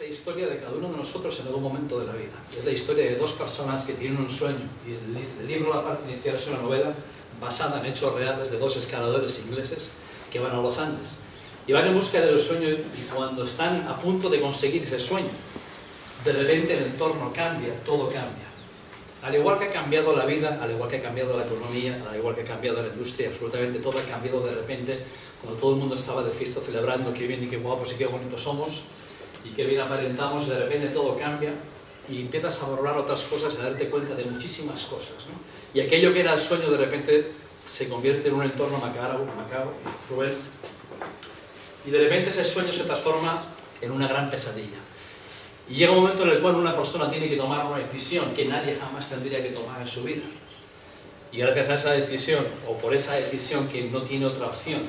la historia de cada uno de nosotros en algún momento de la vida. Es la historia de dos personas que tienen un sueño. Y el libro, la parte inicial, es una novela basada en hechos reales de dos escaladores ingleses que van a los Andes. Y van en busca del sueño, y cuando están a punto de conseguir ese sueño, de repente el entorno cambia, todo cambia. Al igual que ha cambiado la vida, al igual que ha cambiado la economía, al igual que ha cambiado la industria, absolutamente todo ha cambiado de repente, cuando todo el mundo estaba de fiesta celebrando qué bien y qué guapos y qué bonitos somos, y qué bien aparentamos, de repente todo cambia, y empiezas a valorar otras cosas y a darte cuenta de muchísimas cosas, ¿no? Y aquello que era el sueño de repente se convierte en un entorno macabro, cruel, y de repente ese sueño se transforma en una gran pesadilla. Y llega un momento en el cual una persona tiene que tomar una decisión que nadie jamás tendría que tomar en su vida. Y gracias a esa decisión, o por esa decisión que no tiene otra opción,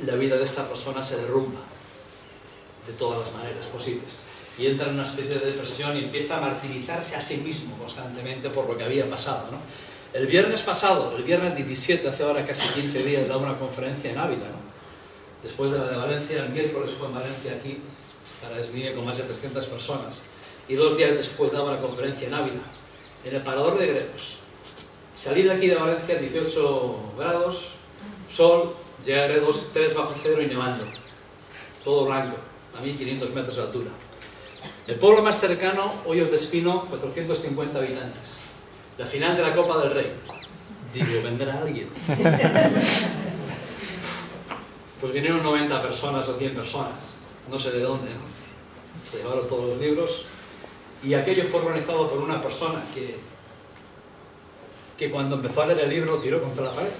la vida de esta persona se derrumba de todas las maneras posibles. Y entra en una especie de depresión y empieza a martirizarse a sí mismo constantemente por lo que había pasado, ¿no? El viernes pasado, el viernes 17, hace ahora casi 15 días, daba una conferencia en Ávila, ¿no? Después de la de Valencia, el miércoles fue en Valencia aquí, para SNIE con más de 300 personas, y 2 días después daba la conferencia en Ávila, en el Parador de Gredos. Salí de aquí de Valencia, 18 grados, sol, llegué a Gredos 3 bajo cero y nevando, todo blanco, a 1500 metros de altura. El pueblo más cercano, Hoyos de Espino, 450 habitantes. La final de la Copa del Rey. Digo, ¿vendrá alguien? Pues vinieron 90 personas o 100 personas, no sé de dónde, ¿no? Se llevaron todos los libros, y aquello fue organizado por una persona que cuando empezó a leer el libro tiró contra la pared,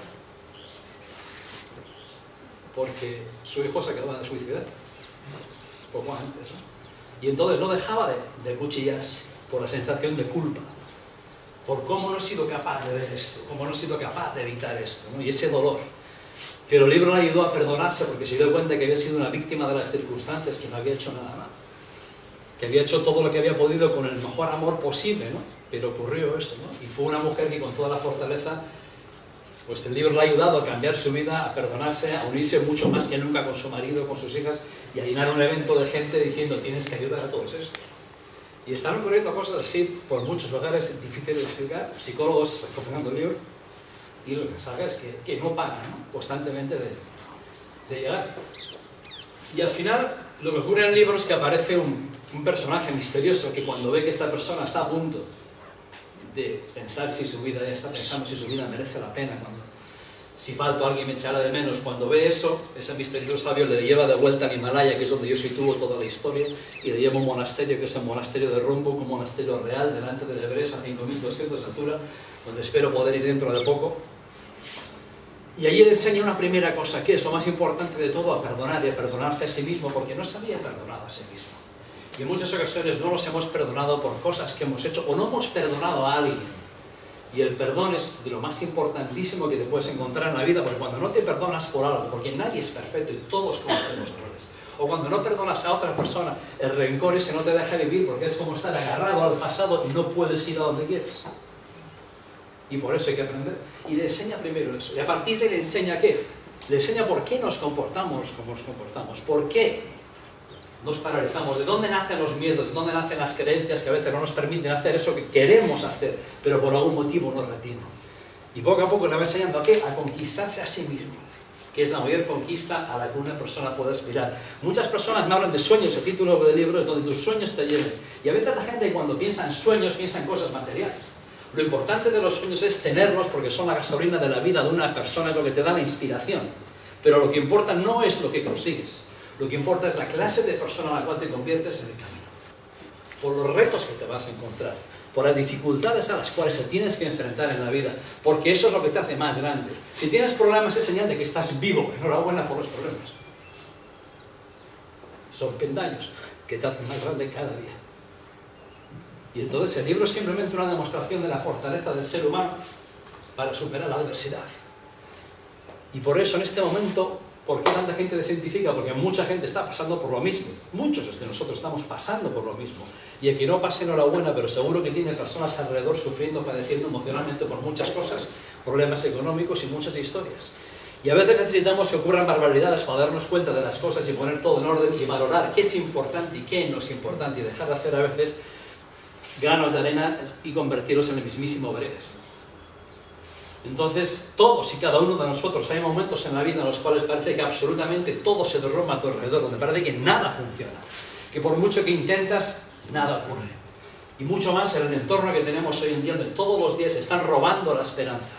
porque su hijo se acababa de suicidar, poco antes, ¿no? Y entonces no dejaba de cuchillarse por la sensación de culpa, por cómo no he sido capaz de ver esto, cómo no he sido capaz de evitar esto, ¿no? Y ese dolor. Pero el libro le ayudó a perdonarse porque se dio cuenta que había sido una víctima de las circunstancias, que no había hecho nada mal, que había hecho todo lo que había podido con el mejor amor posible, ¿no? Pero ocurrió esto, ¿no? Y fue una mujer que con toda la fortaleza, pues el libro le ha ayudado a cambiar su vida, a perdonarse, a unirse mucho más que nunca con su marido, con sus hijas, y a llenar un evento de gente diciendo tienes que ayudar a todos estos. Y están ocurriendo cosas así por muchos lugares, difíciles de explicar, psicólogos recomendando el libro, y lo que salga es que no paran, ¿no? Constantemente de llegar. Y al final, lo que ocurre en el libro es que aparece un personaje misterioso que cuando ve que esta persona está a punto de pensar si su vida, ya está pensando si su vida merece la pena, si falta alguien me echará de menos, cuando ve eso, ese misterioso sabio le lleva de vuelta al Himalaya, que es donde yo sitúo toda la historia, y le lleva a un monasterio, que es el monasterio de Rumbuk, un monasterio real, delante del Everest, a 5200 de altura, donde espero poder ir dentro de poco. Y allí le enseña una primera cosa, que es lo más importante de todo, a perdonar y a perdonarse a sí mismo, porque no se había perdonado a sí mismo. Y en muchas ocasiones no nos hemos perdonado por cosas que hemos hecho, o no hemos perdonado a alguien. Y el perdón es de lo más importantísimo que te puedes encontrar en la vida, porque cuando no te perdonas por algo, porque nadie es perfecto y todos cometemos errores, o cuando no perdonas a otra persona, el rencor ese no te deja vivir, porque es como estar agarrado al pasado y no puedes ir a donde quieres. Y por eso hay que aprender. Y le enseña primero eso. Y a partir de ahí le enseña qué. Le enseña por qué nos comportamos como nos comportamos. ¿Por qué nos paralizamos? ¿De dónde nacen los miedos? ¿De dónde nacen las creencias que a veces no nos permiten hacer eso que queremos hacer, pero por algún motivo nos retienen? Y poco a poco le va enseñando a qué. A conquistarse a sí mismo, que es la mayor conquista a la que una persona puede aspirar. Muchas personas me hablan de sueños. El título del libro es donde tus sueños te lleven. Y a veces la gente cuando piensa en sueños piensa en cosas materiales. Lo importante de los sueños es tenerlos porque son la gasolina de la vida de una persona, es lo que te da la inspiración. Pero lo que importa no es lo que consigues, lo que importa es la clase de persona a la cual te conviertes en el camino. Por los retos que te vas a encontrar, por las dificultades a las cuales te tienes que enfrentar en la vida, porque eso es lo que te hace más grande. Si tienes problemas es señal de que estás vivo, enhorabuena por los problemas. Son peldaños que te hacen más grande cada día. Y entonces el libro es simplemente una demostración de la fortaleza del ser humano para superar la adversidad. Y por eso en este momento, ¿por qué tanta gente desidentifica? Porque mucha gente está pasando por lo mismo. Muchos de nosotros estamos pasando por lo mismo. Y el que no pase enhorabuena, pero seguro que tiene personas alrededor sufriendo, padeciendo emocionalmente por muchas cosas, problemas económicos y muchas historias. Y a veces necesitamos que ocurran barbaridades para darnos cuenta de las cosas y poner todo en orden y valorar qué es importante y qué no es importante y dejar de hacer a veces granos de arena y convertirlos en el mismísimo Everest. Entonces, todos y cada uno de nosotros, hay momentos en la vida en los cuales parece que absolutamente todo se derrumba a tu alrededor, donde parece que nada funciona, que por mucho que intentas, nada ocurre. Y mucho más en el entorno que tenemos hoy en día, donde todos los días están robando la esperanza,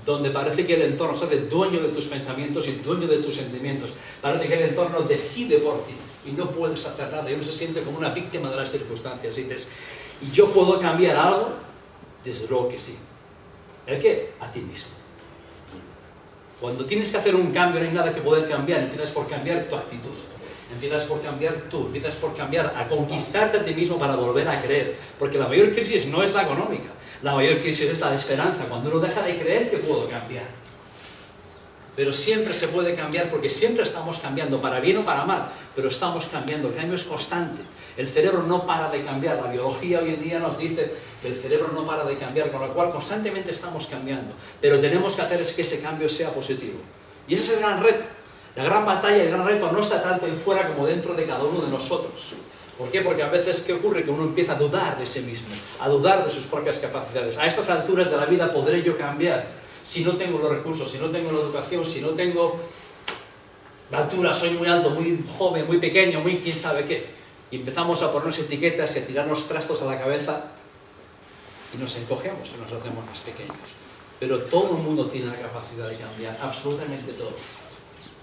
donde parece que el entorno se hace dueño de tus pensamientos y dueño de tus sentimientos, parece que el entorno decide por ti y no puedes hacer nada, y uno se siente como una víctima de las circunstancias y dices, ¿y yo puedo cambiar algo? Desde luego que sí. ¿El qué? A ti mismo. Cuando tienes que hacer un cambio no hay nada que poder cambiar, empiezas por cambiar tu actitud, empiezas por cambiar tú, empiezas por cambiar, a conquistarte a ti mismo para volver a creer, porque la mayor crisis no es la económica, la mayor crisis es la de esperanza, cuando uno deja de creer que puedo cambiar. Pero siempre se puede cambiar porque siempre estamos cambiando, para bien o para mal, pero estamos cambiando, el cambio es constante. El cerebro no para de cambiar, la biología hoy en día nos dice que el cerebro no para de cambiar, con lo cual constantemente estamos cambiando. Pero tenemos que hacer es que ese cambio sea positivo. Y ese es el gran reto. La gran batalla, el gran reto no está tanto ahí fuera como dentro de cada uno de nosotros. ¿Por qué? Porque a veces, ¿qué ocurre? Que uno empieza a dudar de sí mismo, a dudar de sus propias capacidades. A estas alturas de la vida, ¿podré yo cambiar? Si no tengo los recursos, si no tengo la educación, si no tengo la altura, soy muy alto, muy joven, muy pequeño, muy quién sabe qué. Y empezamos a ponernos etiquetas y a tirarnos trastos a la cabeza y nos encogemos y nos hacemos más pequeños. Pero todo el mundo tiene la capacidad de cambiar, absolutamente todo.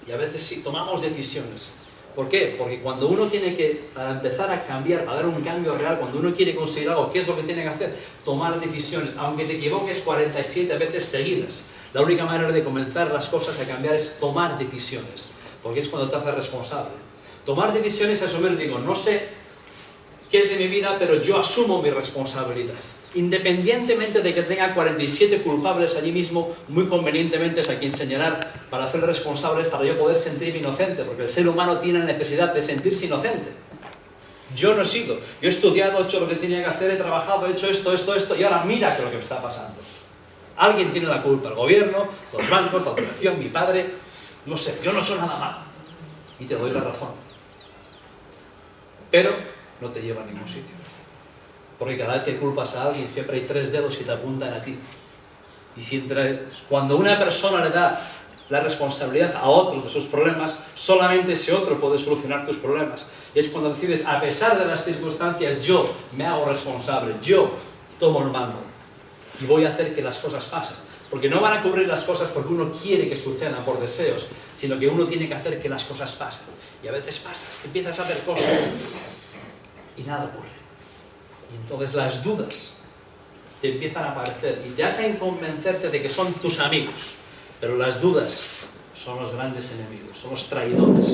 Y a veces sí, tomamos decisiones. ¿Por qué? Porque cuando uno tiene que, para empezar a cambiar, para dar un cambio real, cuando uno quiere conseguir algo, ¿qué es lo que tiene que hacer? Tomar decisiones, aunque te equivoques 47 veces seguidas. La única manera de comenzar las cosas a cambiar es tomar decisiones, porque es cuando te haces responsable. Tomar decisiones es asumir, digo, no sé qué es de mi vida, pero yo asumo mi responsabilidad. Independientemente de que tenga 47 culpables allí mismo, muy convenientemente es a quien señalar para hacer responsables, para yo poder sentirme inocente, porque el ser humano tiene la necesidad de sentirse inocente. Yo no he sido, yo he estudiado, he hecho lo que tenía que hacer, he trabajado, he hecho esto, y ahora mira que lo que me está pasando. Alguien tiene la culpa, el gobierno, los bancos, la educación, mi padre, no sé, yo no he hecho nada mal. Y te doy la razón. Pero no te lleva a ningún sitio. Porque cada vez que culpas a alguien siempre hay 3 dedos que te apuntan a ti. Y cuando una persona le da la responsabilidad a otro de sus problemas, solamente ese otro puede solucionar tus problemas. Y es cuando decides, a pesar de las circunstancias, yo me hago responsable, yo tomo el mando y voy a hacer que las cosas pasen. Porque no van a ocurrir las cosas porque uno quiere que sucedan por deseos, sino que uno tiene que hacer que las cosas pasen. Y a veces pasas, empiezas a hacer cosas y nada ocurre. Y entonces las dudas te empiezan a aparecer y te hacen convencerte de que son tus amigos. Pero las dudas son los grandes enemigos, son los traidores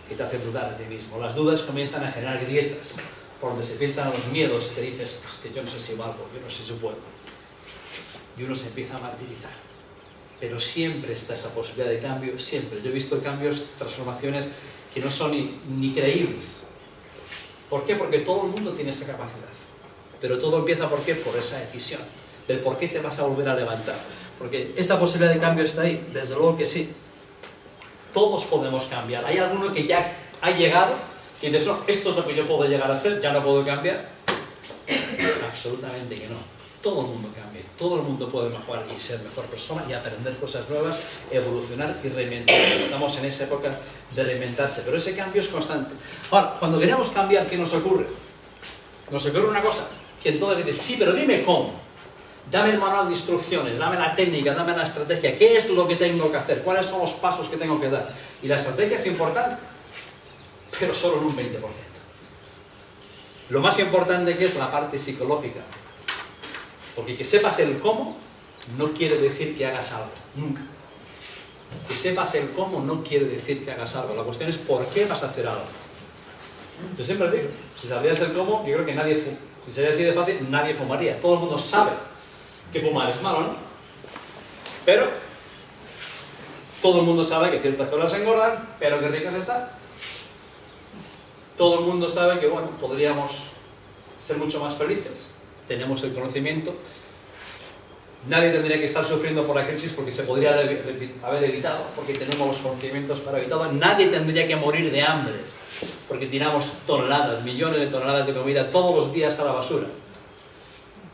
que te hacen dudar de ti mismo. Las dudas comienzan a generar grietas por donde se filtran los miedos que dices, pues que yo no sé si valgo, yo no sé si puedo. Y uno se empieza a martirizar. Pero siempre está esa posibilidad de cambio, siempre. Yo he visto cambios, transformaciones que no son ni creíbles. ¿Por qué? Porque todo el mundo tiene esa capacidad. Pero todo empieza, ¿por qué? Por esa decisión. Del por qué te vas a volver a levantar. Porque esa posibilidad de cambio está ahí, desde luego que sí. Todos podemos cambiar. Hay alguno que ya ha llegado y dices, no, esto es lo que yo puedo llegar a ser, ya no puedo cambiar. Absolutamente que no. Todo el mundo cambia. Todo el mundo puede mejorar y ser mejor persona y aprender cosas nuevas, evolucionar y reinventarse. Estamos en esa época de reinventarse, pero ese cambio es constante. Ahora, cuando queremos cambiar, ¿qué nos ocurre? Nos ocurre una cosa, que entonces dices, sí, pero dime cómo. Dame el manual de instrucciones, dame la técnica, dame la estrategia. ¿Qué es lo que tengo que hacer? ¿Cuáles son los pasos que tengo que dar? Y la estrategia es importante, pero solo en un 20%. Lo más importante que es la parte psicológica. Porque que sepas el cómo no quiere decir que hagas algo, nunca. Que sepas el cómo no quiere decir que hagas algo. La cuestión es por qué vas a hacer algo. Yo siempre digo, si sabrías el cómo, yo creo que nadie fuma. Si sería así de fácil, nadie fumaría. Todo el mundo sabe que fumar es malo, ¿no? Pero todo el mundo sabe que ciertas cosas engordan, pero que ricas están. Todo el mundo sabe que, bueno, podríamos ser mucho más felices. Tenemos el conocimiento Nadie tendría que estar sufriendo por la crisis porque se podría haber evitado, porque tenemos los conocimientos para evitarlo. Nadie tendría que morir de hambre porque tiramos toneladas, millones de toneladas de comida todos los días a la basura.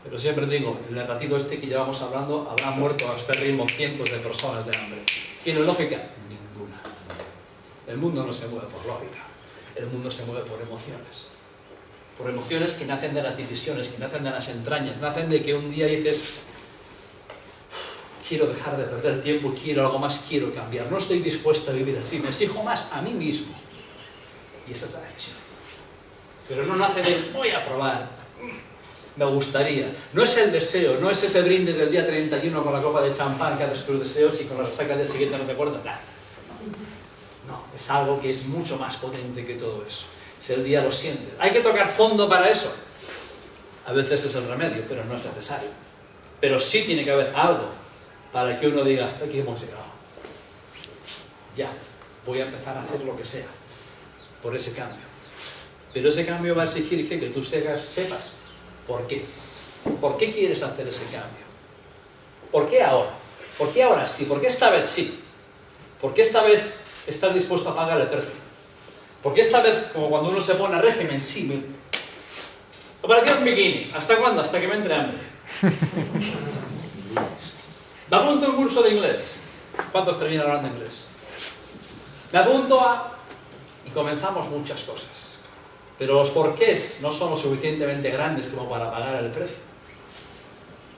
Pero siempre digo, en el ratito este que llevamos hablando, habrán muerto a este ritmo cientos de personas de hambre. ¿Tiene lógica? Ninguna. El mundo no se mueve por lógica. El mundo se mueve por emociones. Por emociones que nacen de las divisiones, que nacen de las entrañas, nacen de que un día dices, quiero dejar de perder tiempo, quiero algo más, quiero cambiar. No estoy dispuesto a vivir así, me exijo más a mí mismo. Y esa es la decisión. Pero no nace de, voy a probar, me gustaría. No es el deseo, no es ese brindis del día 31 con la copa de champán que haces tus deseos y con la resaca del día siguiente no te acuerdas nada. No, es algo que es mucho más potente que todo eso. Si el día lo sientes. ¿Hay que tocar fondo para eso? A veces es el remedio, pero no es necesario. Pero sí tiene que haber algo para que uno diga, hasta aquí hemos llegado. Ya, voy a empezar a hacer lo que sea por ese cambio. Pero ese cambio va a exigir que tú sepas por qué. ¿Por qué quieres hacer ese cambio? ¿Por qué ahora? ¿Por qué ahora sí? ¿Por qué esta vez sí? ¿Por qué esta vez estás dispuesto a pagar el precio? ¿Por qué esta vez, como cuando uno se pone a régimen, sí? Me parecía un bikini. ¿Hasta cuándo? Hasta que me entre hambre. Me apunto a un curso de inglés. ¿Cuántos terminan hablando inglés? Me apunto a... Y comenzamos muchas cosas. Pero los porqués no son lo suficientemente grandes como para pagar el precio.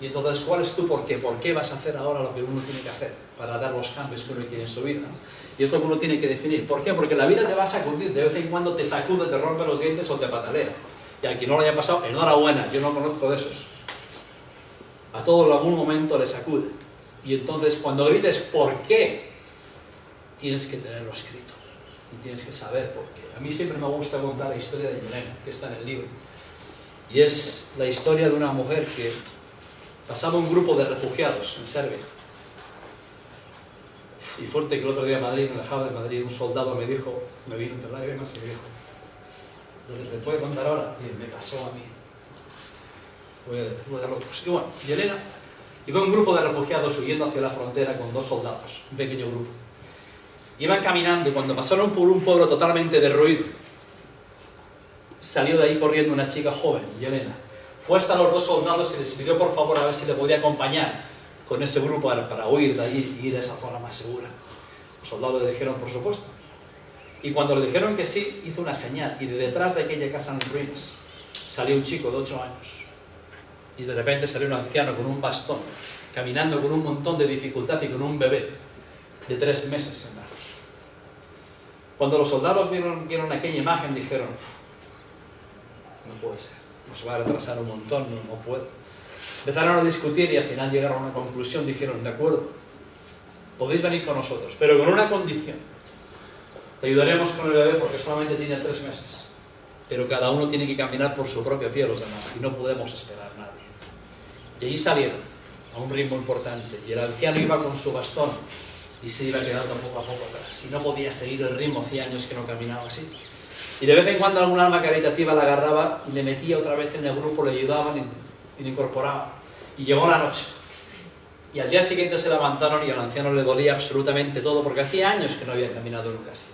Y entonces, ¿cuál es tu porqué? ¿Por qué vas a hacer ahora lo que uno tiene que hacer para dar los cambios que uno quiere en su vida? Y esto uno tiene que definir. ¿Por qué? Porque la vida te va a sacudir. De vez en cuando te sacude, te rompe los dientes o te patalea. Y al que no lo haya pasado, enhorabuena. Yo no conozco de esos. A todos en algún momento le sacude. Y entonces, cuando grites ¿por qué? Tienes que tenerlo escrito. Y tienes que saber por qué. A mí siempre me gusta contar la historia de Yelena, que está en el libro. Y es la historia de una mujer que pasaba un grupo de refugiados en Serbia. Y fuerte que el otro día en Madrid, me dejaba de Madrid, un soldado me dijo, me vino entre lágrimas y me dijo, lo que te puedo contar ahora, y me pasó a mí. Fue de locos. Y bueno, Yelena iba un grupo de refugiados huyendo hacia la frontera con 2 soldados, un pequeño grupo. Iban caminando y cuando pasaron por un pueblo totalmente derruido, salió de ahí corriendo una chica joven, Yelena. Fue hasta los 2 soldados y les pidió por favor a ver si le podía acompañar con ese grupo para huir de allí y ir a esa zona más segura. Los soldados le dijeron por supuesto. Y cuando le dijeron que sí, hizo una señal y de detrás de aquella casa en ruinas salió un chico de 8 años. Y de repente salió un anciano con un bastón, caminando con un montón de dificultad y con un bebé de 3 meses en brazos. Cuando los soldados vieron aquella imagen dijeron, no puede ser, nos va a retrasar un montón, no puedo. Empezaron a discutir y al final llegaron a una conclusión, dijeron, de acuerdo, podéis venir con nosotros, pero con una condición. Te ayudaremos con el bebé porque solamente tiene 3 meses, pero cada uno tiene que caminar por su propio pie los demás y no podemos esperar a nadie. Y allí salieron a un ritmo importante y el anciano iba con su bastón y se iba quedando poco a poco atrás y no podía seguir el ritmo, hacía años que no caminaba así. Y de vez en cuando algún alma caritativa la agarraba y le metía otra vez en el grupo, le ayudaban y le incorporaban. Y llegó la noche. Y al día siguiente se levantaron y al anciano le dolía absolutamente todo porque hacía años que no había caminado nunca así.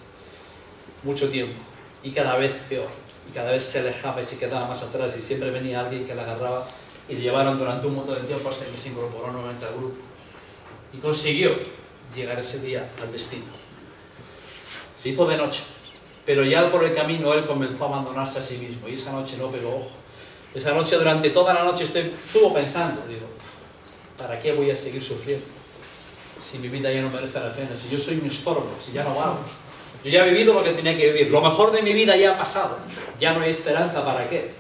Mucho tiempo. Y cada vez peor. Y cada vez se alejaba y se quedaba más atrás y siempre venía alguien que la agarraba y le llevaron durante un montón de tiempo hasta que se incorporó nuevamente al grupo. Y consiguió llegar ese día al destino. Se hizo de noche. Pero ya por el camino él comenzó a abandonarse a sí mismo y esa noche no pegó ojo. Esa noche, durante toda la noche estuvo pensando, digo, ¿para qué voy a seguir sufriendo? Si mi vida ya no merece la pena, si yo soy un estorbo, si ya no valgo. Yo ya he vivido lo que tenía que vivir, lo mejor de mi vida ya ha pasado, ya no hay esperanza, ¿para qué?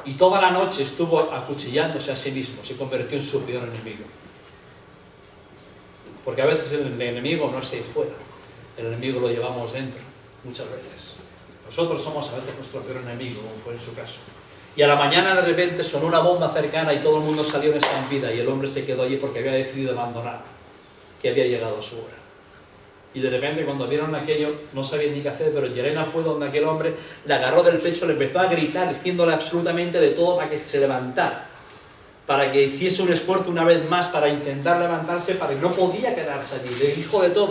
Y toda la noche estuvo acuchillándose a sí mismo, se convirtió en su peor enemigo. Porque a veces el enemigo no está ahí fuera, el enemigo lo llevamos dentro. Muchas veces. Nosotros somos a veces nuestro peor enemigo, como fue en su caso. Y a la mañana de repente sonó una bomba cercana y todo el mundo salió en estampida y el hombre se quedó allí porque había decidido abandonar, que había llegado su hora. Y de repente cuando vieron aquello no sabían ni qué hacer, pero Yelena fue donde aquel hombre le agarró del pecho, le empezó a gritar diciéndole absolutamente de todo para que se levantara, para que hiciese un esfuerzo una vez más para intentar levantarse, para que no podía quedarse allí. El hijo de todo.